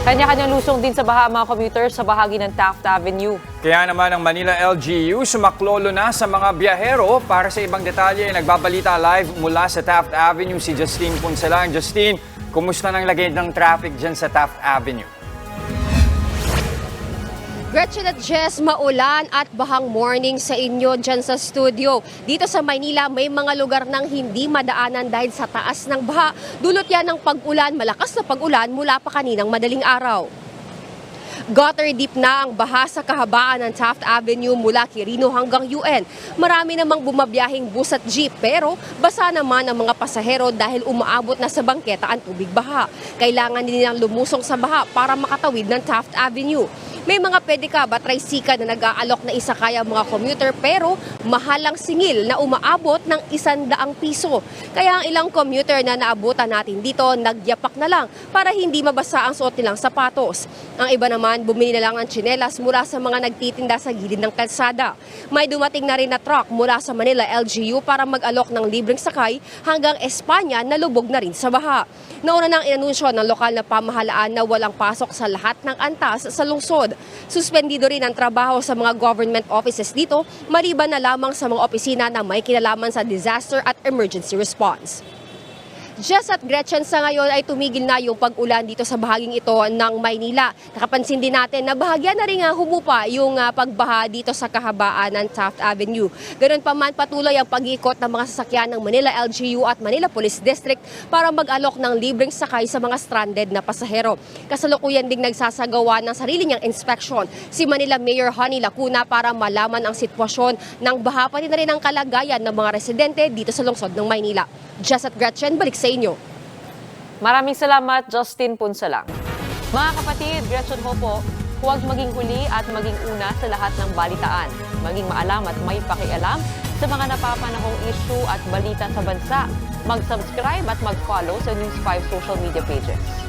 Kanya-kanyang lusong din sa baha ang mga commuters sa bahagi ng Taft Avenue. Kaya naman ang Manila LGU sumaklolo na sa mga biyahero. Para sa ibang detalye, nagbabalita live mula sa Taft Avenue si Justine Punsalang. Justine, kumusta nang lagay ng traffic dyan sa Taft Avenue? Gretchen at Jess, maulan at bahang morning sa inyo dyan sa studio. Dito sa Maynila, may mga lugar nang hindi madaanan dahil sa taas ng baha. Dulot yan ng pag-ulan, malakas na pag-ulan mula pa kaninang madaling araw. Gutter deep na ang baha sa kahabaan ng Taft Avenue mula Quirino hanggang UN. Marami namang bumabiyahing bus at jeep pero basa naman ang mga pasahero dahil umaabot na sa bangketa ang tubig baha. Kailangan din nilang lumusong sa baha para makatawid ng Taft Avenue. May mga pedicab at tricycle na nag-aalok na isakay ang mga commuter pero mahalang singil na umaabot ng 100 piso. Kaya ang ilang commuter na naabutan natin dito nagyapak na lang para hindi mabasa ang suot nilang sapatos. Ang iba naman bumili na lang ng tsinelas mula sa mga nagtitinda sa gilid ng kalsada. May dumating na rin na truck mula sa Manila LGU para mag-alok ng libreng sakay hanggang Espanya na lubog na rin sa baha. Nauna nang inanunsyo ng lokal na pamahalaan na walang pasok sa lahat ng antas sa lungsod. Suspendido rin ang trabaho sa mga government offices dito, maliban na lamang sa mga opisina na may kinalaman sa disaster at emergency response. Jess at Gretchen, sa ngayon ay tumigil na yung pag-ulan dito sa bahaging ito ng Maynila. Nakapansin din natin na bahagya na rin humupa yung pagbaha dito sa kahabaan ng Taft Avenue. Ganun pa man, patuloy ang pag-iikot ng mga sasakyan ng Manila LGU at Manila Police District para mag-alok ng libreng sakay sa mga stranded na pasahero. Kasalukuyan ding nagsasagawa ng sarili niyang inspection si Manila Mayor Honey Lacuna para malaman ang sitwasyon ng baha pati na rin ang kalagayan ng mga residente dito sa lungsod ng Maynila. Jess at Gretchen, balik sa inyo. Maraming salamat, Justine Punsalang. Mga kapatid, Gretchen ho po, huwag maging huli at maging una sa lahat ng balitaan. Maging maalam at may pakialam sa mga napapanahong issue at balita sa bansa. Mag-subscribe at mag-follow sa News 5 social media pages.